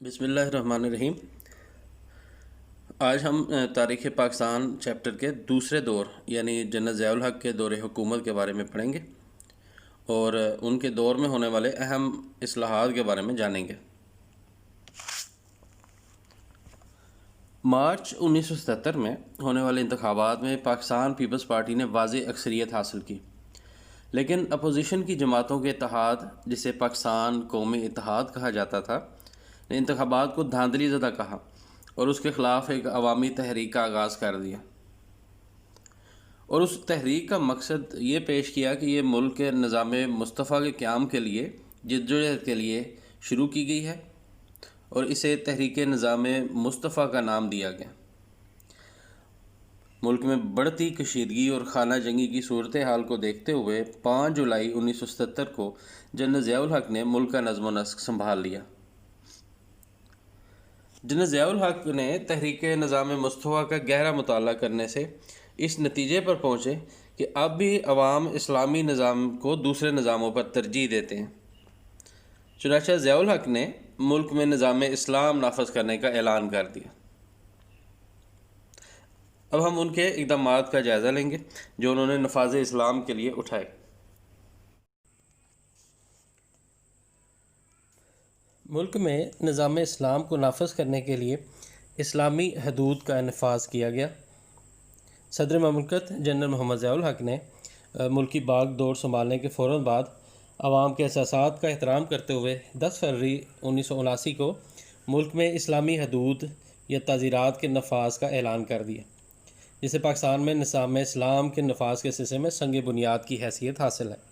बिस्मिल्लाहिर्रहमानिर्रहीम। आज हम तारीख़ पाकिस्तान चैप्टर के दूसरे दौर यानी जनरल ज़ियाउल हक़ के दौर हुकूमत के बारे में पढ़ेंगे और उनके दौर में होने वाले अहम इस्लाहात के बारे में जानेंगे। मार्च 1977 में होने वाले इंतखाबात में पाकिस्तान पीपल्स पार्टी ने वाज़ेह अक्सरियत हासिल की, लेकिन अपोजिशन की जमातों के इत्तेहाद, जिसे पाकिस्तान कौमी इत्तेहाद कहा जाता था, ने इंतखाबात को धांधली ज़दा कहा और उसके ख़िलाफ़ एक अवामी तहरीक का आगाज़ कर दिया। और उस तहरीक का मकसद ये पेश किया कि ये मुल्क के निज़ाम मुस्तफ़ा के क़याम के लिए जद्दोजहद के लिए शुरू की गई है और इसे तहरीक निज़ाम मुस्तफ़ा का नाम दिया गया। मुल्क में बढ़ती कशीदगी और खाना जंगी की सूरत हाल को देखते हुए 5 जुलाई 1977 को जनरल ज़ियाउल हक़ ने मुल्क का नज़्म व नस्क संभाल लिया। जनरल ज़ियाउल हक़ ने तहरीक निज़ाम मुस्तफ़ा का गहरा मुताला करने से इस नतीजे पर पहुँचे कि अब भी अवाम इस्लामी निज़ाम को दूसरे निज़ामों पर तरजीह देते हैं। चुनांचे ज़ियाउल हक़ ने मुल्क में निज़ाम इस्लाम नाफज करने का ऐलान कर दिया। अब हम उनके इक़दामात का जायज़ा लेंगे जो उन्होंने नफाज़ इस्लाम के लिए उठाए। मुल्क में निज़ाम इस्लाम को नाफज करने के लिए इस्लामी हदूद का नफाज किया गया। सदर ममलकत जनरल मोहम्मद ज़ियाउल हक़ ने मुल्की बाग दौड़ संभालने के फ़ौरन बाद आवाम के एहसासात का एहतराम करते हुए 10 फरवरी 1979 को मुल्क में इस्लामी हदूद या ताज़ीरात के नफाज का ऐलान कर दिया, जिसे पाकिस्तान में निज़ाम इस्लाम के नफाज के सिलसिले में संग बुनियाद की हैसियत हासिल है।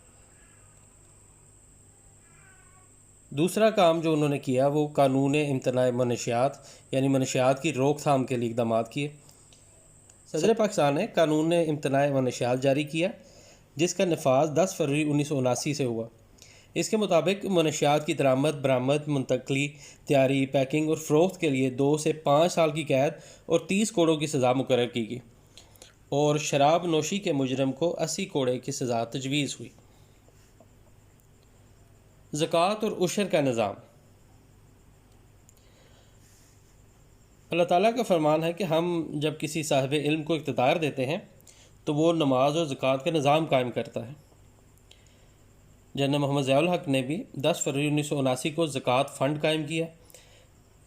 दूसरा काम जो उन्होंने किया वो कानून इम्तनाए मनशियात यानी मनशियात की रोकथाम के लिए इक़दाम किए। सदर पाकिस्तान ने कानून इम्तनाए मनशियात जारी किया, जिसका नफाज 10 फरवरी 1979 से हुआ। इसके मुताबिक मनशियात की दरामद, बरामद, मुंतकली, तैयारी, पैकिंग और फ़रोख्त के लिए 2 से 5 साल की कैद और 30 कोड़ों की सज़ा मुकर्रर की गई और शराब नोशी के मुजरम को 80 कोड़े की सज़ा तजवीज़ हुई। ज़कात और उशर का निज़ाम। अल्लाह ताला का फरमान है कि हम जब किसी साहिब इल्म को इख्तियार देते हैं तो वो नमाज और ज़कात का निज़ाम कायम करता है। जनरल मोहम्मद ज़ियाउल हक़ ने भी 10 फरवरी 1979 को ज़कात फ़ंड कायम किया।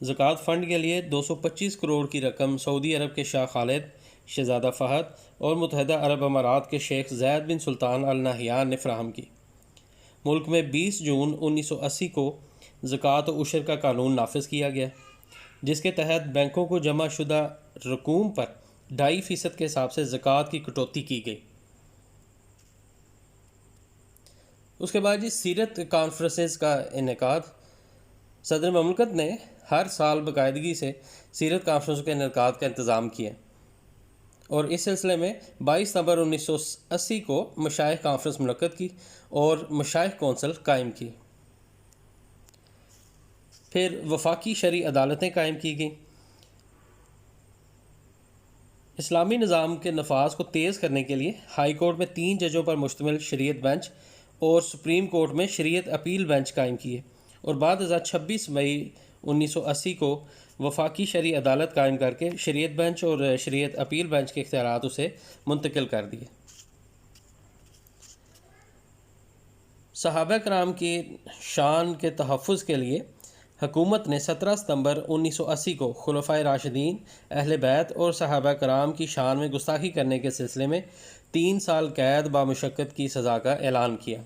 ज़कात फ़ंड के लिए 225 करोड़ की रकम सऊदी अरब के शाह खालिद, शहज़ादा फ़हद और मुत्तहिदा अरब अमारात के शेख ज़ैद बिन सुल्तान अल नहयान ने फ़राहम की। मुल्क में 20 जून 1980 को ज़कात और उशर का कानून नाफिज किया गया, जिसके तहत बैंकों को जमा शुदा रकूम पर 2.5% के हिसाब से ज़कात की कटौती की गई। उसके बाद जी सीरत कॉन्फ्रेंसेस का इनेकाद। सदर ममलकत ने हर साल बाकायदगी से सीरत कॉन्फ्रेंस के इनेकाद का इंतज़ाम किया और इस सिलसिले में 22 नवंबर 1980 को मशाइख कॉन्फ्रेंस मुनक्कद की और मशाइख कौंसल कायम की। फिर वफाकी शरी अदालतें कायम की गईं। इस्लामी निज़ाम के नफाज को तेज़ करने के लिए हाई कोर्ट में 3 जजों पर मुश्तमिल शरीयत बेंच और सुप्रीम कोर्ट में शरीयत अपील बेंच कायम किए और बाद 26 मई 1980 को वफाकी शरी अदालत कायम करके शरीयत बेंच और शरीयत अपील बेंच के इख्तियारात उसे मुंतकिल कर दिए। सहाबा कराम की शान के तहफ़्फ़ुज़ के लिए हुकूमत ने 17 सितंबर 1980 को खुलफ़ाए राशिदीन, अहले बैत और सहाबा कराम की शान में गुस्ताखी करने के सिलसिले में 3 साल कैद बामुशक्क़त की सज़ा का ऐलान किया।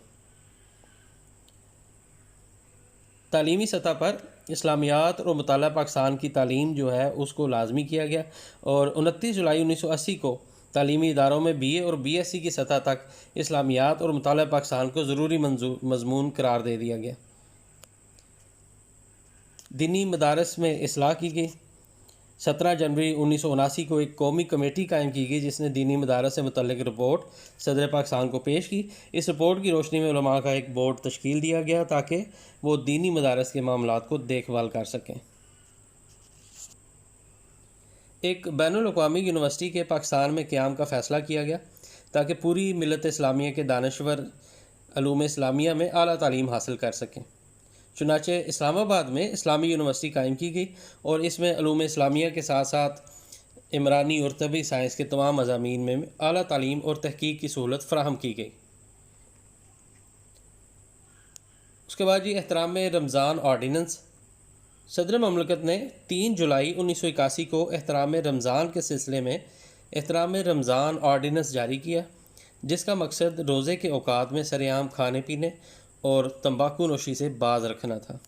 तालीमी सतह पर इस्लामियात और मुताला पाकिस्तान की तालीम जो है उसको लाजमी किया गया और 29 जुलाई 1980 को तालीमी इदारों में BA और BSc की सतह तक इस्लामियात और मुताला पाकिस्तान को ज़रूरी मज़मून करार दे दिया गया। दीनी मदारस में इस्लाह की गई। 17 जनवरी 1979 को एक कौमी कमेटी कायम की गई जिसने दीनी मदारस से मुतल्लिक़ रिपोर्ट सदर पाकिस्तान को पेश की। इस रिपोर्ट की रोशनी में उलमा का एक बोर्ड तश्कील दिया गया ताकि वो दीनी मदारस के मामलात को देखभाल कर सकें। एक बैनुल अक़वामी यूनिवर्सिटी के पाकिस्तान में क़याम का फ़ैसला किया गया ताकि पूरी मिलत इस्लामिया के दानश्वर अलूम इस्लामिया में आला तालीम हासिल कर सकें। चुनाचे इस्लामाबाद में इस्लामी यूनिवर्सिटी कायम की गई और इसमें उलूम इस्लामिया के साथ साथ इमरानी और तबी साइंस के तमाम मज़ामीन में आला तालीम और तहकीक की सहूलत फ़राहम की गई। उसके बाद जी एहतराम रमज़ान ऑर्डीनेंस। सदर ममलकत ने 3 जुलाई 1981 को एहतराम रमज़ान के सिलसिले में एहतराम रमज़ान ऑर्डीनेंस जारी किया, जिसका मकसद रोज़े के औकात में सरेआम खाने पीने और तंबाकू नोशी से बाज रखना था।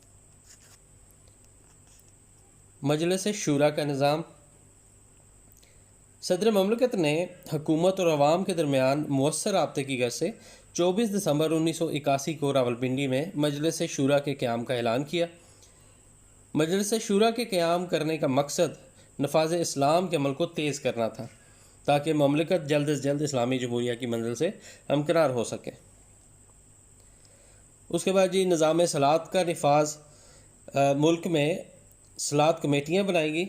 मजलिस शूरा का निज़ाम। सदर ममलकत ने हुकूमत और अवाम के दरमियान मुअस्सर राब्ते की गर्ज से 24 दिसंबर 1981 को रावलपिंडी में मजलिस शूरा के क़याम का ऐलान किया। मजलिस शूरा के क़याम करने का मकसद नफाज इस्लाम के अमल को तेज़ करना था, ताकि ममलकत जल्द अज जल्द इस्लामी जमहूरिया की मंजिल से हमकरार हो सके। उसके बाद जी निज़ाम सलात का नफाज। मुल्क में सलात कमेटियाँ बनाई गई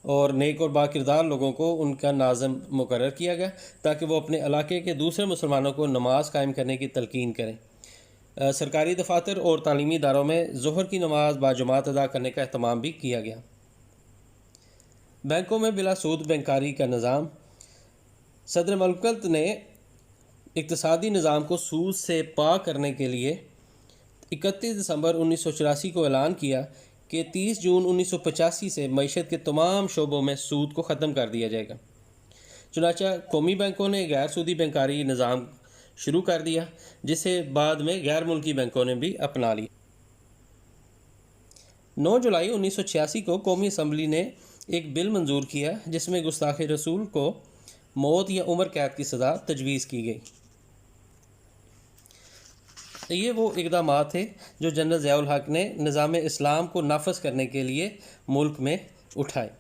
और नेक और बाकिरदार लोगों को उनका नाज़म मुकर्रर किया गया, ताकि वो अपने इलाके के दूसरे मुसलमानों को नमाज कायम करने की तलकीन करें। सरकारी दफातर और तालीमी इदारों में ज़ोहर की नमाज बाजमात अदा करने का अहतमाम भी किया गया। बैंकों में बिला सूद बैंकारी का निज़ाम। सदर ममलकत ने इक़्तिसादी निज़ाम को सूद से पाक करने के लिए 31 दिसंबर 1984 को ऐलान किया कि 30 जून 1985 से मईशत के तमाम शोबों में सूद को ख़त्म कर दिया जाएगा। चुनाचा कौमी बैंकों ने गैर सूदी बैंकारी निज़ाम शुरू कर दिया, जिसे बाद में गैर मुल्की बैंकों ने भी अपना लिया। 9 जुलाई 1986 को कौमी असम्बली ने एक बिल मंजूर किया, जिसमें गुस्ताख रसूल को मौत या उम्र कैद की सज़ा तजवीज़ की गई। ये वो इक़दामात थे जो जनरल ज़िया उल हक़ ने निज़ाम इस्लाम को नाफज करने के लिए मुल्क में उठाए।